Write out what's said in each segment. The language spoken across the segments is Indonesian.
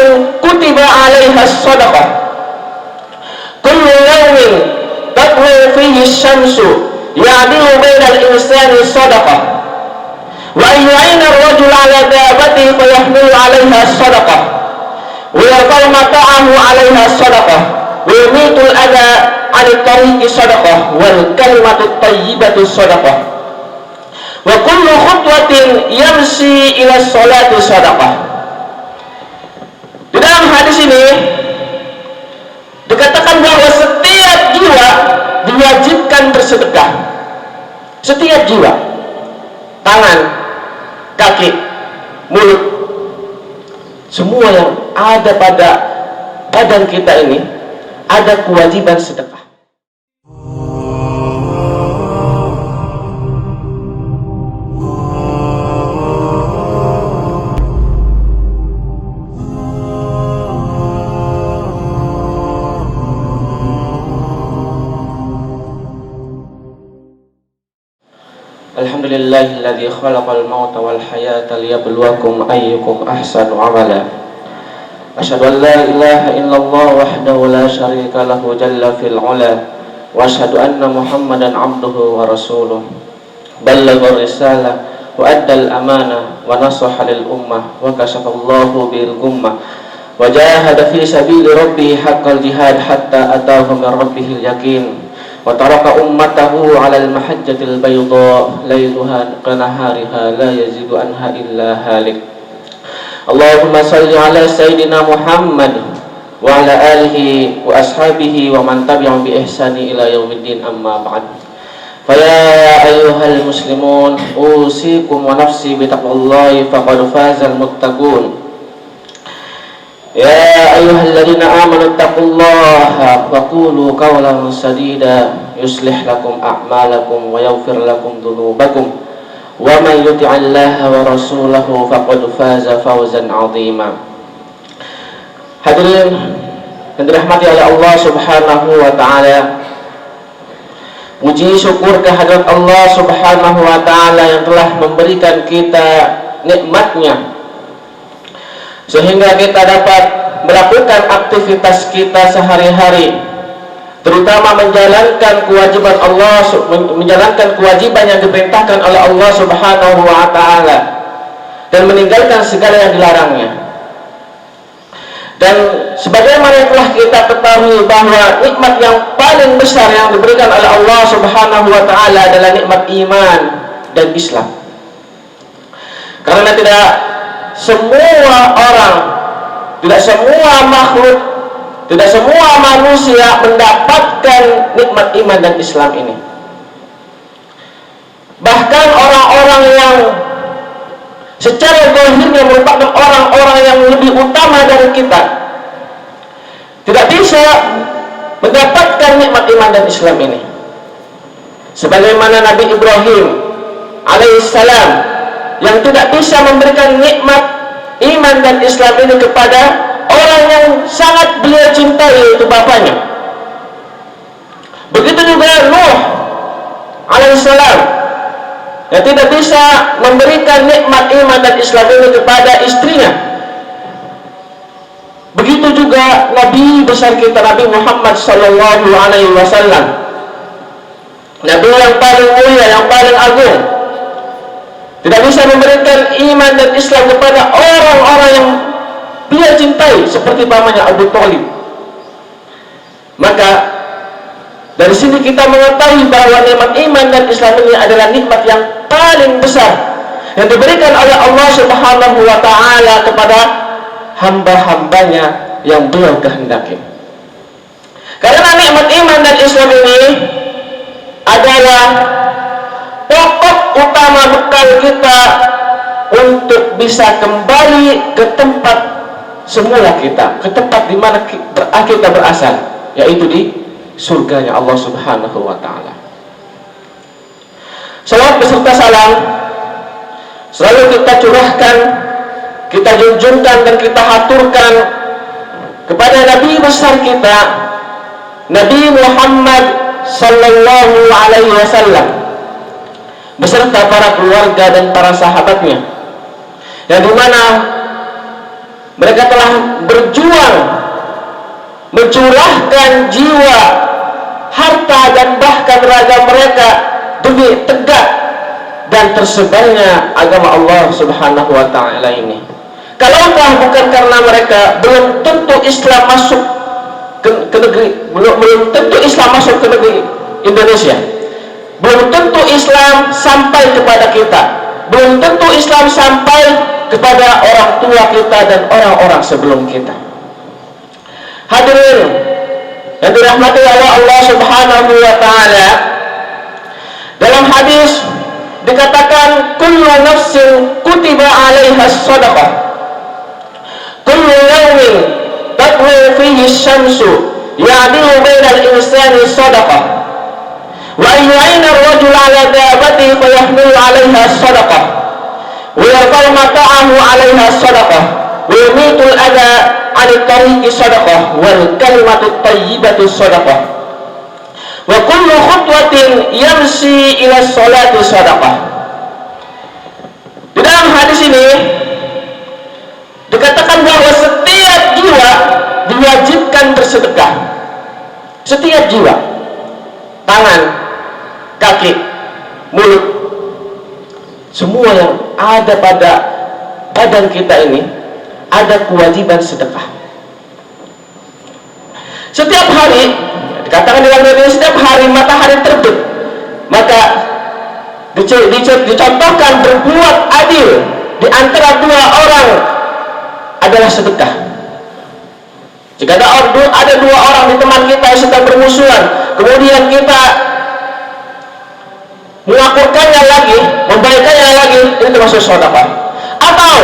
nafsin kutiba 'alaiha as-shadaqah. Kullu yawmin tatlu fihi asy-syamsu ya'dilu bainal insani shadaqah. Wa ayyana ar-rajul 'ala dabatihi fayahmilu 'alaiha as-shadaqah. Wa yarfa'u mata'ahu 'alaiha as-shadaqah. Wa yumitu al-adha 'anil tariqi shadaqah wal kalimatu at-tayyibatu shadaqah. Wa kullu khutwatin yamshi ila sholati shadaqah. Di dalam hadis ini dikatakan bahwa setiap jiwa diwajibkan bersedekah. Setiap jiwa, tangan, kaki, mulut, semua yang ada pada badan kita ini ada kewajiban sedekah. Alhamdulillahilladzi khalaqal mauta wal hayata liyabluwakum ayyukum ahsanu amala. Asyhadu an la ilaha illallah wahdahu la syarika lahu jalla fil ula wa asyhadu anna Muhammadan abduhu wa rasuluh. Ballagha risalah wa addal amanah wa nasaha lil ummah wa kashafallahu bil gummah wa jahada fi sabili rabbih haqqal jihad hatta atahu min rabbihil yaqin. Wa taraka ummatahu 'alal mahajjatil bayda lailuha kanahariha la yazigu anha illa halik. Allahumma shalli 'ala sayyidina Muhammad wa 'ala alihi wa ashabihi wa man tabi'ahum bi ihsani ila yaumiddin, amma ba'd. Fa ya ayyuhal muslimun usikum wa nafsi bi taqwallahi faqad fazal muttaqun. Ya ayyuhalladzina amanu taqullaha wa qulu qawlan sadida yuslih lakum a'malakum wa yaghfir lakum dhunubakum wa may yuti'illaha wa rasulahu faqad faza fawzan 'azima. Hadirin yang dirahmati oleh Allah Subhanahu wa taala, puji syukur kehadirat Allah Subhanahu wa taala yang telah memberikan kita nikmatnya sehingga kita dapat melakukan aktivitas kita sehari-hari, terutama menjalankan kewajiban Allah, menjalankan kewajiban yang diperintahkan oleh Allah Subhanahu wa taala dan meninggalkan segala yang dilarangnya. Dan sebagaimana yang telah kita ketahui bahwa nikmat yang paling besar yang diberikan oleh Allah Subhanahu wa taala adalah nikmat iman dan Islam. Karena tidak semua orang, tidak semua makhluk, tidak semua manusia mendapatkan nikmat iman dan Islam ini. Bahkan orang-orang yang secara zahirnya merupakan orang-orang yang lebih utama dari kita tidak bisa mendapatkan nikmat iman dan Islam ini. Sebagaimana Nabi Ibrahim alaihissalam yang tidak bisa memberikan nikmat iman dan Islam ini kepada orang yang sangat beliau cintai, yaitu bapaknya. Begitu juga Nuh alaihissalam yang tidak bisa memberikan nikmat iman dan Islam ini kepada istrinya. Begitu juga Nabi besar kita Nabi Muhammad sallallahu alaihi wasallam, Nabi yang paling mulia, yang paling agung, tidak bisa memberikan iman dan Islam kepada orang-orang yang dia cintai seperti pamannya Abu Thalib. Maka dari sini kita mengetahui bahwa nikmat iman dan Islam ini adalah nikmat yang paling besar yang diberikan oleh Allah Subhanahu wa taala kepada hamba-hambanya yang beliau kehendaki. Karena nikmat iman dan Islam ini adalah pokok utama bekal kita untuk bisa kembali ke tempat semula kita, ke tempat di mana kita berasal, yaitu di surganya Allah Subhanahu wa taala. Salawat beserta salam selalu kita curahkan, kita junjungkan dan kita haturkan kepada Nabi besar kita, Nabi Muhammad sallallahu alaihi wasallam beserta para keluarga dan para sahabatnya, yang dimana Mereka telah berjuang, mencurahkan jiwa, harta, dan bahkan raga mereka demi tegak dan tersebarnya agama Allah Subhanahu wa ta'ala ini. Kalau bukan karena mereka, belum tentu Islam masuk ke negeri, belum tentu Islam masuk ke negeri Indonesia. Belum tentu Islam sampai kepada kita. Belum tentu Islam sampai kepada orang tua kita dan orang-orang sebelum kita. Hadirin yang dirahmati oleh Allah Subhanahu wa ta'ala, dalam hadis dikatakan kullu nafsin kutiba 'alaiha shadaqah, kullu yawmin tatlu fihi syamsu ya'dilu bainal insani shadaqah, wa ayyu'ina ar-rajul 'ala dabatihi fayahmilu 'alaiha shadaqah, wa yarfa'u mata'ahu 'alaiha shadaqah, wa yumitu al-adha 'ani tariqi shadaqah, wal kalimatu thayyibatu shadaqah, wa kullu khutwatin yamshi ila sholati shadaqah. Di dalam hadis ini dikatakan bahwa setiap jiwa diwajibkan bersedekah. Setiap jiwa, tangan, kaki, mulut, semua yang ada pada badan kita ini ada kewajiban sedekah. Setiap hari, dikatakan dalam hadis, setiap hari matahari terbit, maka dicontohkan berbuat adil di antara dua orang adalah sedekah. Jika ada dua orang di teman kita yang sedang bermusuhan, kemudian kita mengakurkannya lagi, membaikkannya lagi, ini termasuk sedekah. Atau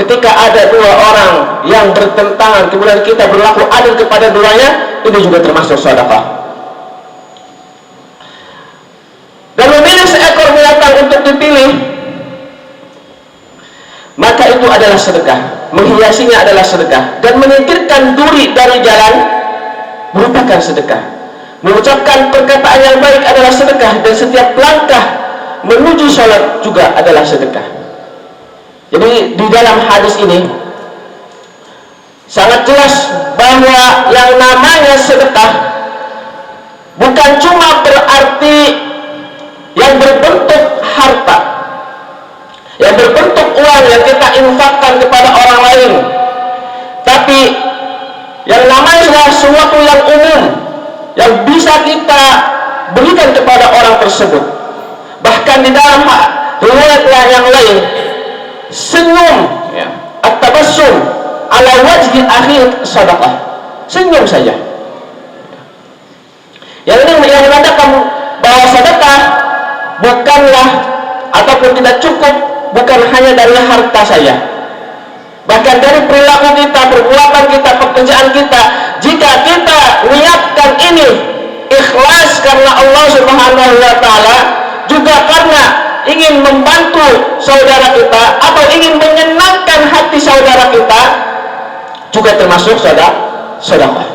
ketika ada dua orang yang bertentangan, kemudian kita berlaku adil kepada duanya, ini juga termasuk sedekah. Dan memilih seekor binatang untuk dipilih, maka itu adalah sedekah. Menghiasinya adalah sedekah, dan menyingkirkan duri dari jalan merupakan sedekah. Mengucapkan perkataan yang baik adalah sedekah, dan setiap langkah menuju sholat juga adalah sedekah. Jadi di dalam hadis ini sangat jelas bahwa yang namanya sedekah bukan cuma berarti yang berbentuk harta, yang berbentuk uang yang kita infakkan kepada orang lain, tapi yang namanya adalah sesuatu yang umum yang bisa kita berikan kepada orang tersebut. Bahkan di dalam riwayat yang lain, senyum, ya, at-tabassum ala wajhi akhir sadaqah, senyum saja. Yang ini yang menandakan bahwa sedekah bukanlah ataupun tidak cukup bukan hanya dari harta saja, bahkan dari perilaku kita, perbuatan kita, pekerjaan kita. Jika kita niatkan ini ikhlas karena Allah Subhanahu wa ta'ala, juga karena ingin membantu saudara kita atau ingin menyenangkan hati saudara kita, juga termasuk sedekah.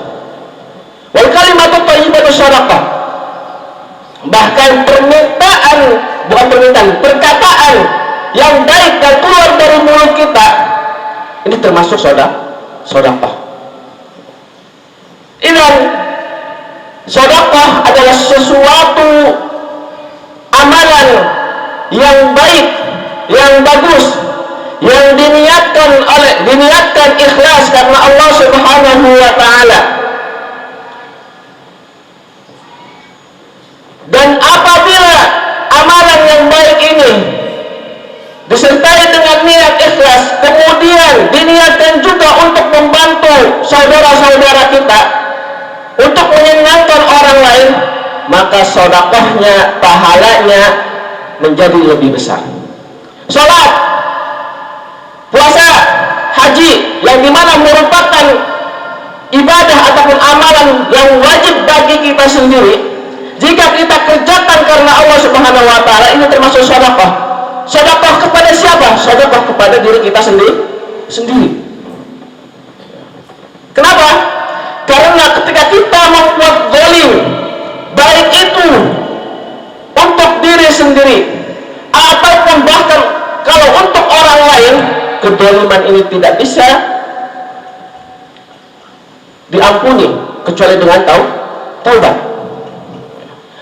Wal kalimatu thayyibatu sedekah. Bahkan perkataan yang baik dan keluar dari mulut kita, ini termasuk sedekah. Idan sedekah adalah sesuatu amalan yang baik, yang bagus, yang diniatkan ikhlas karena Allah Subhanahu wa ta'ala. Dan apabila amalan yang baik ini disertai dengan niat ikhlas, kemudian diniatkan juga untuk membantu saudara-saudara kita, untuk menyenangkan orang lain, maka sedekahnya, pahalanya menjadi lebih besar. Salat, puasa, haji, yang dimana merupakan ibadah ataupun amalan yang wajib bagi kita sendiri, jika kita kerjakan karena Allah Subhanahu wa ta'ala, ini termasuk sedekah. Sedekah kepada siapa? Sedekah kepada diri kita sendiri. Kenapa? Karena ketika kita membuat zalim, baik itu untuk diri sendiri ataupun bahkan kalau untuk orang lain, kedzaliman ini tidak bisa diampuni kecuali dengan taubat.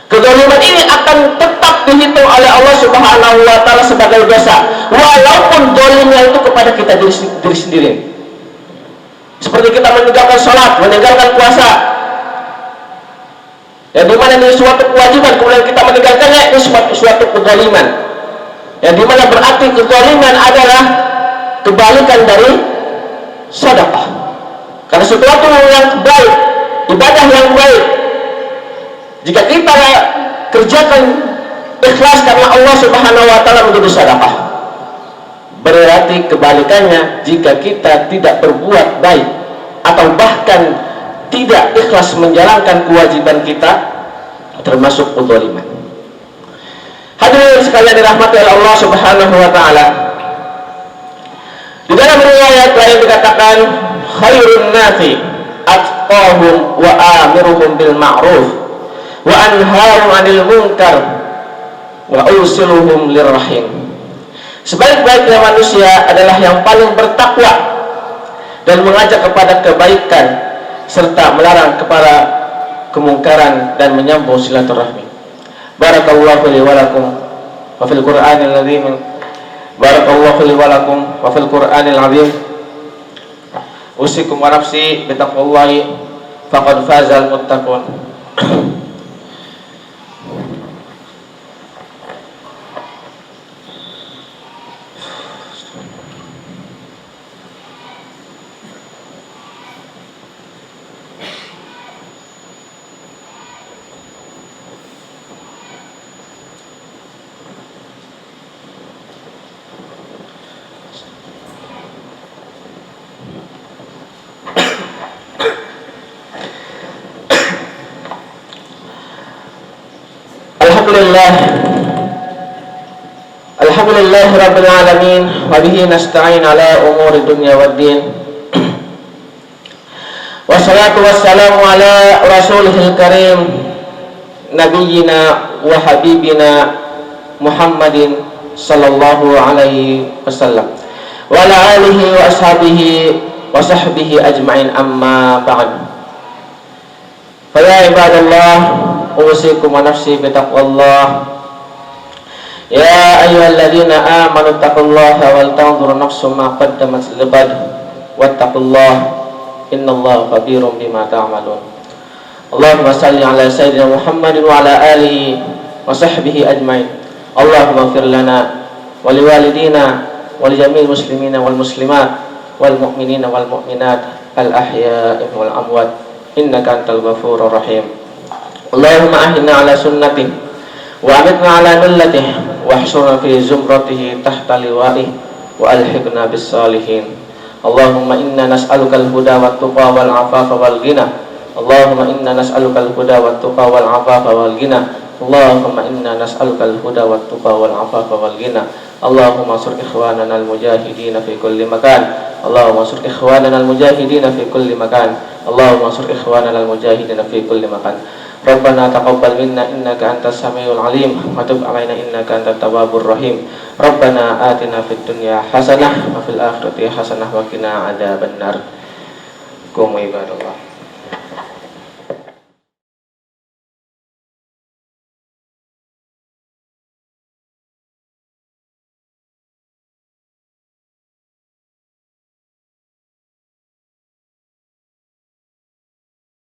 Kezaliman ini akan tetap dihitung oleh Allah Subhanahu wa taala sebagai dosa, walaupun zalimnya itu kepada kita diri sendiri. Seperti kita meninggalkan sholat, meninggalkan puasa, yang dimana ini suatu kewajiban, kemudian kita meninggalkannya, itu suatu kezaliman. Yang dimana berarti kezaliman adalah kebalikan dari sedekah. Karena sesuatu yang baik, ibadah yang baik, jika kita kerjakan ikhlas karena Allah Subhanahu wa taala, menjadi sedekah. Berarti kebalikannya, jika kita tidak berbuat baik atau bahkan tidak ikhlas menjalankan kewajiban kita, termasuk kezaliman. Hadirin sekalian dirahmati oleh Allah Subhanahu wa taala. Di dalam riwayat lain dikatakan, khairun nasi atqahum wa amiruhum bil ma'ruf wa anhahum 'anil munkar wa usiluhum lirrahim. Sebaik-baiknya manusia adalah yang paling bertakwa dan mengajak kepada kebaikan serta melarang kepada kemungkaran dan menyambung silaturahmi. Barakallahu li wa lakum wa fil Qur'anil azim. Barakallahu li wa lakum wa fil Qur'anil azim. Usikum wa nafsi bi taqwallahi faqad fazal muttaqun. Alhamdulillah rabbil alamin wa bihi nasta'in ala umuri dunya waddin. Wassalatu wassalamu ala rasulihil karim nabiyyina wa habibina Muhammadin sallallahu alaihi wasallam wa ala alihi wa ashabihi wa sahbihi ajma'in, amma ba'd. Fa ya ibadallah, usikum wa nafsi bi taqwallah. Ya ayyuhalladzina amanu taqullaha wal tanzur nafsum ma qaddamat lighad wattaqullaha innallaha khabirum bima ta'malun. Allahumma salli ala sayyidina Muhammadin wa ala alihi wa sahbihi ajmain. Allahumma ighfir lana wa liwalidina wa li jami'il muslimina wal muslimat wal mu'minina wal mu'minat al ahya'i wal amwat innaka antal ghafurur rahim. Allahumma ahyina ala sunnati wa amitna ala millatih wa ahsurna fi zumratihi tahta liwa'ih wa alhiqna bis salihin. Allahumma inna nas'aluka al-huda wat tuqa wal afafa wal ghina. Allahumma inna nas'aluka al-huda wat tuqa wal afafa wal ghina. Allahumma inna nas'aluka al-huda wat tuqa wal afafa wal ghina. Allahumma ansur ikhwanana al-mujahidin fi kulli makan. Allahumma ansur ikhwanana al-mujahidin fi kulli makan. Allahumma ansur ikhwanana al-mujahidin fi kulli makan. Rabbana taqabbal minna innaka antas samiul alim wa tub alaina innaka antat tawwabur rahim. Rabbana atina fid dunya hasanah wa fil akhirati hasanah wa qina adzabannar. Qum ibadallah.